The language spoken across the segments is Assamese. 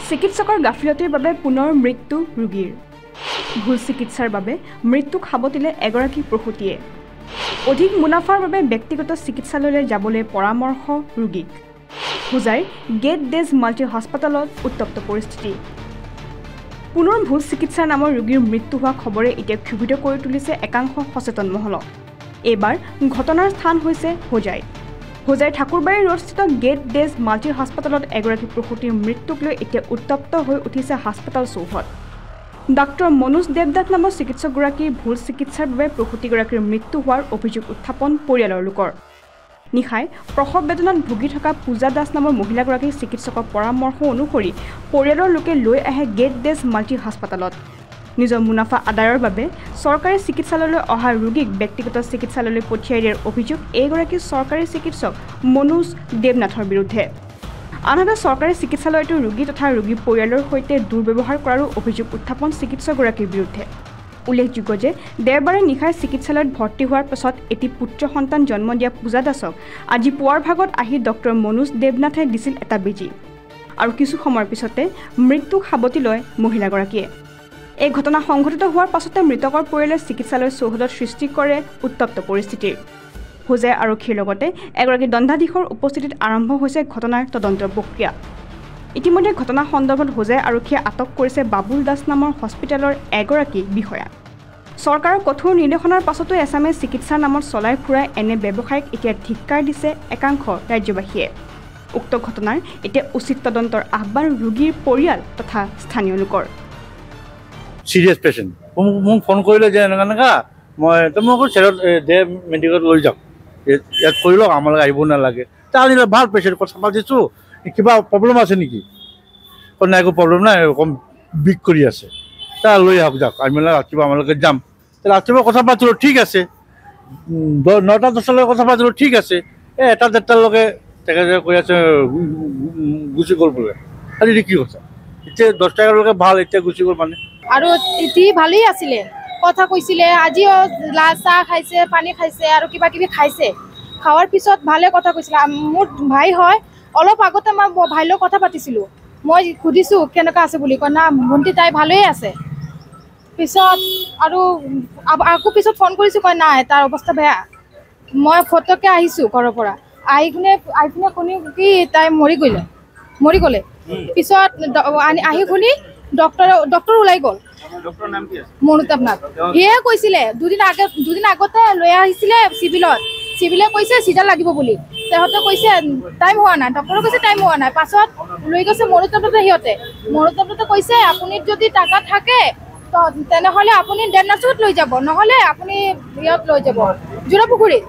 চিকিৎসকৰ গাফিলতিৰ বাবে পুনৰ মৃত্যু ৰোগীৰ ভুল চিকিৎসাৰ বাবে মৃত্যুক সাবটিলে এগৰাকী প্ৰসূতিয়ে অধিক মুনাফাৰ বাবে ব্যক্তিগত চিকিৎসালয়লৈ যাবলৈ পৰামৰ্শ ৰোগীক হোজাইৰ গেট ডেজ মাল্টি হাস্পাতালত উত্তপ্ত পৰিস্থিতি পুনৰ ভুল চিকিৎসাৰ নামৰ ৰোগীৰ মৃত্যু হোৱা খবৰে এতিয়া ক্ষোভিত কৰি তুলিছে একাংশ সচেতন মহলক এইবাৰ ঘটনাৰ স্থান হৈছে হোজাই ঠাকুৰবাৰী ৰোডস্থিত গেট ডেজ মাল্টি হাস্পাতালত এগৰাকী প্ৰসূতিৰ মৃত্যুক লৈ এতিয়া উত্তপ্ত হৈ উঠিছে হাস্পাতাল চৌহদ ডাক্তৰ মনোজ দেৱদাস নামৰ চিকিৎসকগৰাকীৰ ভুল চিকিৎসাৰ বাবে প্ৰসূতিগৰাকীৰ মৃত্যু হোৱাৰ অভিযোগ উত্থাপন পৰিয়ালৰ লোকৰ নিশাই প্ৰসৱ বেদনাত ভুগি থকা পূজা দাস নামৰ মহিলাগৰাকীৰ চিকিৎসকৰ পৰামৰ্শ অনুসৰি পৰিয়ালৰ লোকে লৈ আহে গেট ডেজ মাল্টি হাস্পাতালত নিজৰ মুনাফা আদায়ৰ বাবে চৰকাৰী চিকিৎসালয়লৈ অহা ৰোগীক ব্যক্তিগত চিকিৎসালয়লৈ পঠিয়াই দিয়াৰ অভিযোগ এইগৰাকী চৰকাৰী চিকিৎসক মনোজ দেৱনাথৰ বিৰুদ্ধে আনহাতে চৰকাৰী চিকিৎসালয়টো ৰোগী তথা ৰোগীৰ পৰিয়ালৰ সৈতে দুৰ্ব্যৱহাৰ কৰাৰো অভিযোগ উত্থাপন চিকিৎসকগৰাকীৰ বিৰুদ্ধে উল্লেখযোগ্য যে দেওবাৰে নিশাই চিকিৎসালয়ত ভৰ্তি হোৱাৰ পাছত এটি পুত্ৰ সন্তান জন্ম দিয়া পূজা দাসক আজি পুৱাৰ ভাগত আহি ডক্টৰ মনোজ দেৱনাথে দিছিল এটা বেজী আৰু কিছু সময়ৰ পিছতে মৃত্যুক সাবটি লয় মহিলাগৰাকীয়ে এই ঘটনা সংঘটিত হোৱাৰ পাছতে মৃতকৰ পৰিয়ালে চিকিৎসালয়ৰ চৌহদত সৃষ্টি কৰে উত্তপ্ত পৰিস্থিতিৰ হোজাই আৰক্ষীৰ লগতে এগৰাকী দণ্ডাধীশৰ উপস্থিতিত আৰম্ভ হৈছে ঘটনাৰ তদন্তৰ প্ৰক্ৰিয়া ইতিমধ্যে ঘটনা সন্দৰ্ভত হোজাই আৰক্ষীয়ে আটক কৰিছে বাবুল দাস নামৰ হস্পিটেলৰ এগৰাকী বিষয়া চৰকাৰৰ কঠোৰ নিৰ্দেশনাৰ পাছতো এছামে চিকিৎসাৰ নামত চলাই ফুৰাই এনে ব্যৱসায়ক এতিয়া ধিক্কাৰ দিছে একাংশ ৰাজ্যবাসীয়ে উক্ত ঘটনাৰ এতিয়া উচিত তদন্তৰ আহ্বান ৰোগীৰ পৰিয়াল তথা স্থানীয় লোকৰ সিৰিয়াস পেশেন্ট মোক ফোন কৰিলে যে এনেকা মই চেৰত দে মেডিকেলত লৈ যাওক ইয়াত কৰি লওক আমালৈ আহিব নালাগে তা আনিলে ভাল পেশেন্ট কথা পাতিছোঁ কিবা প্ৰব্লেম আছে নেকি নাই একো প্ৰব্লেম নাই কম বিষ কৰি আছে তা লৈ আহক যাওক আমি ৰাতিপুৱা আমালোকে যাম ৰাতিপুৱা কথা পাতিলোঁ ঠিক আছে 9টা 10টালৈকে কথা পাতিলোঁ ঠিক আছে এটা 1টালৈকে তেখেতে কৈ আছে গুচি গ'ল বোলে আজি কি কথা এতিয়া 10টা এঘাৰলৈকে ভাল এতিয়া গুচি গ'ল মানে আৰু এটি ভালেই আছিলে কথা কৈছিলে আজিও লাল চাহ খাইছে পানী খাইছে আৰু কিবা কিবি খাইছে খাৱাৰ পিছত ভালে কথা কৈছিলে মোৰ ভাই হয় অলপ আগতে মই ভাইলৈ কথা পাতিছিলোঁ মই সুধিছোঁ কেনেকুৱা আছে বুলি কয় না ভণ্টি তাই ভালেই আছে পিছত আৰু আকৌ পিছত ফোন কৰিছোঁ কয় নাই তাৰ অৱস্থা বেয়া মই ফটককৈ আহিছোঁ ঘৰৰ পৰা আহি পিনে শুনি কি তাই মৰি গ'লে পিছত আহি শুনি ডক্টৰ ওলাই গ'ল মনোজ দেৱনাথ সিয়ে কৈছিলে দুদিন আগতে লৈ আহিছিলে চিভিলে কৈছে চিজাৰ লাগিব বুলি তেহঁতে কৈছে টাইম হোৱা নাই ডক্টৰে কৈছে টাইম হোৱা নাই পাছত লৈ গৈছে মনোজ দেৱনাথে কৈছে আপুনি যদি টাকা থাকে তেনেহ'লে আপুনি ডেৰনাচুত লৈ যাব নহ'লে আপুনি ইয়াত লৈ যাব জোৰাপুখুৰীত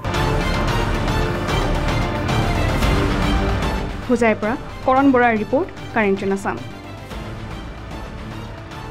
হোজাইৰ পৰা কৰণ বৰাৰ ৰিপৰ্ট কাৰেণ্ট আছাম।